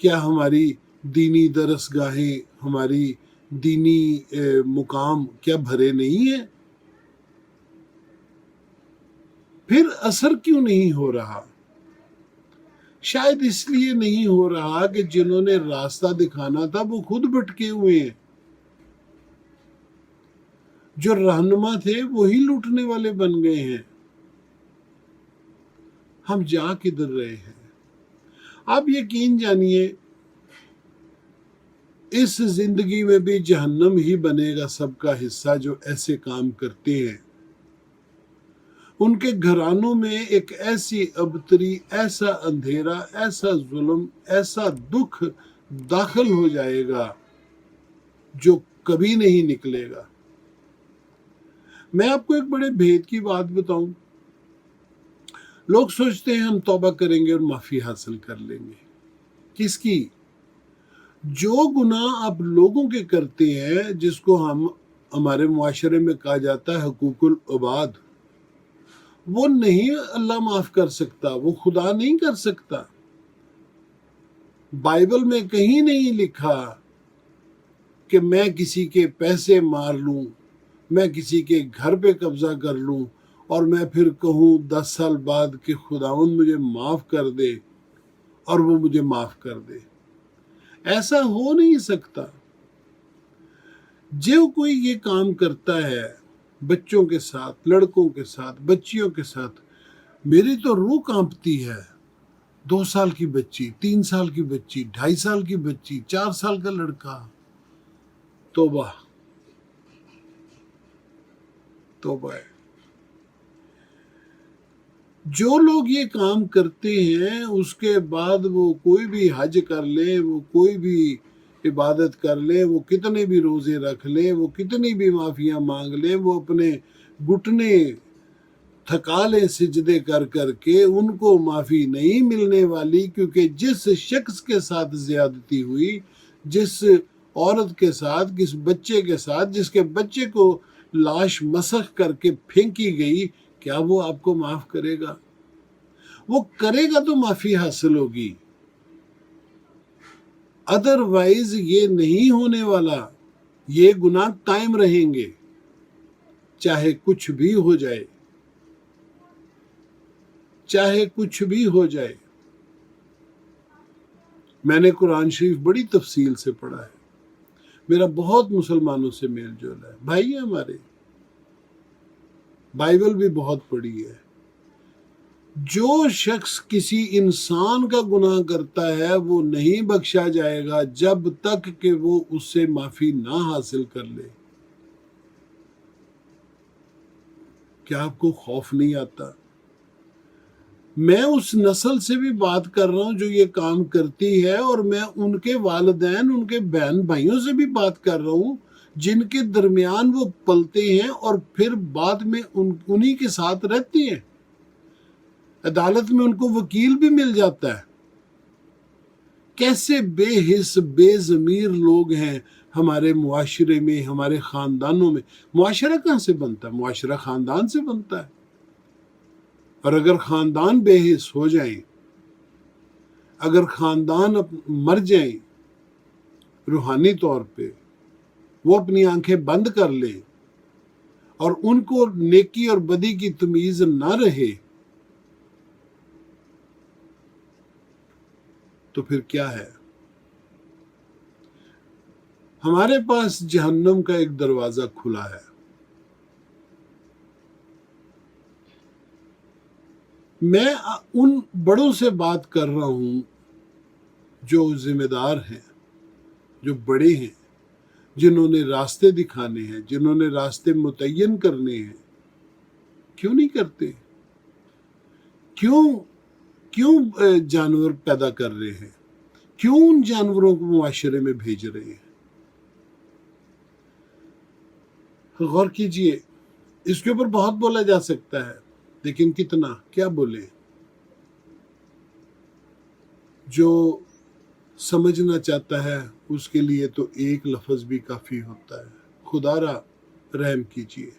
کیا ہماری دینی درسگاہیں، ہماری دینی مقام کیا بھرے نہیں ہیں؟ پھر اثر کیوں نہیں ہو رہا؟ شاید اس لیے نہیں ہو رہا کہ جنہوں نے راستہ دکھانا تھا وہ خود بھٹکے ہوئے ہیں، جو رہنما تھے وہی لوٹنے والے بن گئے ہیں۔ ہم جا کدھر رہے ہیں؟ آپ یقین جانیے اس زندگی میں بھی جہنم ہی بنے گا سب کا حصہ جو ایسے کام کرتے ہیں۔ ان کے گھرانوں میں ایک ایسی ابتری، ایسا اندھیرا، ایسا ظلم، ایسا دکھ داخل ہو جائے گا جو کبھی نہیں نکلے گا۔ میں آپ کو ایک بڑے بھید کی بات بتاؤں، لوگ سوچتے ہیں ہم توبہ کریں گے اور معافی حاصل کر لیں گے۔ کس کی؟ جو گناہ آپ لوگوں کے کرتے ہیں، جس کو ہمارے معاشرے میں کہا جاتا ہے حقوق العباد، وہ نہیں اللہ معاف کر سکتا، وہ خدا نہیں کر سکتا۔ بائبل میں کہیں نہیں لکھا کہ میں کسی کے پیسے مار لوں، میں کسی کے گھر پہ قبضہ کر لوں اور میں پھر کہوں 10 سال بعد کہ خداوند مجھے معاف کر دے اور وہ مجھے معاف کر دے۔ ایسا ہو نہیں سکتا۔ جو کوئی یہ کام کرتا ہے بچوں کے ساتھ، لڑکوں کے ساتھ، بچیوں کے ساتھ، میری تو روح کانپتی ہے۔ 2 سال کی بچی، 3 سال کی بچی، 2.5 سال کی بچی، 4 سال کا لڑکا، توبہ توبہ ہے۔ جو لوگ یہ کام کرتے ہیں اس کے بعد وہ کوئی بھی حج کر لیں، وہ کوئی بھی عبادت کر لیں، وہ کتنے بھی روزے رکھ لیں، وہ کتنی بھی معافیاں مانگ لیں، وہ اپنے گھٹنے تھکا لیں سجدے کر کر کے، ان کو معافی نہیں ملنے والی، کیونکہ جس شخص کے ساتھ زیادتی ہوئی، جس عورت کے ساتھ، کس بچے کے ساتھ، جس کے بچے کو لاش مسخ کر کے پھینکی گئی، کیا وہ آپ کو معاف کرے گا؟ وہ کرے گا تو معافی حاصل ہوگی، ادروائز یہ نہیں ہونے والا۔ یہ گناہ قائم رہیں گے چاہے کچھ بھی ہو جائے، چاہے کچھ بھی ہو جائے۔ میں نے قرآن شریف بڑی تفصیل سے پڑھا ہے، میرا بہت مسلمانوں سے میل جول ہے، بھائی ہمارے، بائبل بھی بہت پڑھی ہے۔ جو شخص کسی انسان کا گناہ کرتا ہے وہ نہیں بخشا جائے گا جب تک کہ وہ اس سے معافی نہ حاصل کر لے۔ کیا آپ کو خوف نہیں آتا؟ میں اس نسل سے بھی بات کر رہا ہوں جو یہ کام کرتی ہے، اور میں ان کے والدین، ان کے بہن بھائیوں سے بھی بات کر رہا ہوں جن کے درمیان وہ پلتے ہیں اور پھر بعد میں انہی کے ساتھ رہتے ہیں۔ عدالت میں ان کو وکیل بھی مل جاتا ہے۔ کیسے بے حس، بے ضمیر لوگ ہیں ہمارے معاشرے میں، ہمارے خاندانوں میں۔ معاشرہ کہاں سے بنتا ہے؟ معاشرہ خاندان سے بنتا ہے۔ اور اگر خاندان بے حس ہو جائیں، اگر خاندان مر جائیں روحانی طور پہ، وہ اپنی آنکھیں بند کر لیں اور ان کو نیکی اور بدی کی تمیز نہ رہے، تو پھر کیا ہے؟ ہمارے پاس جہنم کا ایک دروازہ کھلا ہے۔ میں ان بڑوں سے بات کر رہا ہوں جو ذمہ دار ہیں، جو بڑے ہیں، جنہوں نے راستے دکھانے ہیں، جنہوں نے راستے متعین کرنے ہیں۔ کیوں نہیں کرتے؟ کیوں جانور پیدا کر رہے ہیں؟ کیوں ان جانوروں کو معاشرے میں بھیج رہے ہیں؟ غور کیجئے، اس کے اوپر بہت بولا جا سکتا ہے، لیکن کتنا، کیا بولیں؟ جو سمجھنا چاہتا ہے اس کے لیے تو ایک لفظ بھی کافی ہوتا ہے، خدا را رحم کیجئے،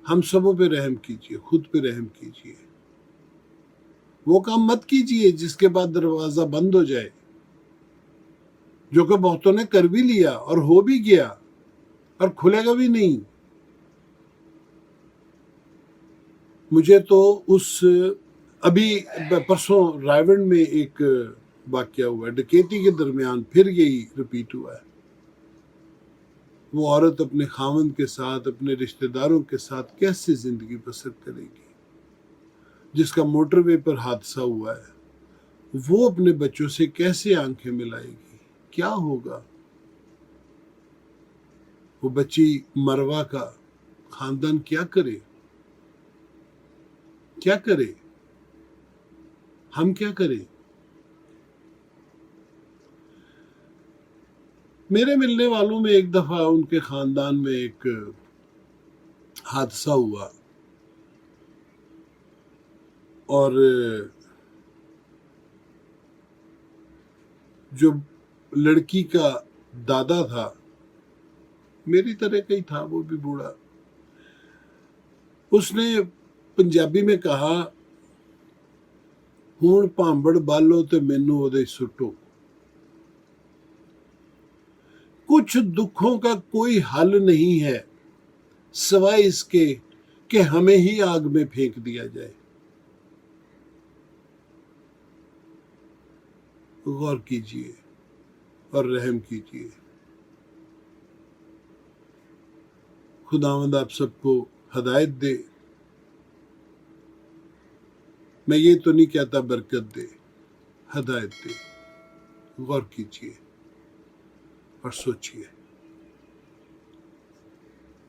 ہم سبوں پہ رحم کیجئے، خود پہ رحم کیجئے۔ وہ کام مت کیجئے جس کے بعد دروازہ بند ہو جائے، جو کہ بہتوں نے کر بھی لیا اور ہو بھی گیا اور کھلے گا بھی نہیں۔ مجھے تو ابھی پرسوں رائے گڑھ میں ایک واقعہ ہوا ہے، ڈکیتی کے درمیان پھر یہی رپیٹ ہوا ہے۔ وہ عورت اپنے خاوند کے ساتھ، اپنے رشتہ داروں کے ساتھ کیسے زندگی بسر کرے گی؟ جس کا موٹر وے پر حادثہ ہوا ہے، وہ اپنے بچوں سے کیسے آنکھیں ملائے گی؟ کیا ہوگا؟ وہ بچی مروا کا خاندان کیا کرے؟ کیا کرے؟ ہم کیا کریں؟ میرے ملنے والوں میں ایک دفعہ ان کے خاندان میں ایک حادثہ ہوا، اور جو لڑکی کا دادا تھا، میری طرح کا ہی تھا، وہ بھی بوڑھا، اس نے پنجابی میں کہا، ہون پانبڑ بالو تے مینوں اودے سٹو۔ کچھ دکھوں کا کوئی حل نہیں ہے سوائے اس کے کہ ہمیں ہی آگ میں پھینک دیا جائے۔ غور کیجئے اور رحم کیجئے۔ خداوند آپ سب کو ہدایت دے۔ میں یہ تو نہیں کہتا برکت دے، ہدایت دے۔ غور کیجئے اور سوچئے۔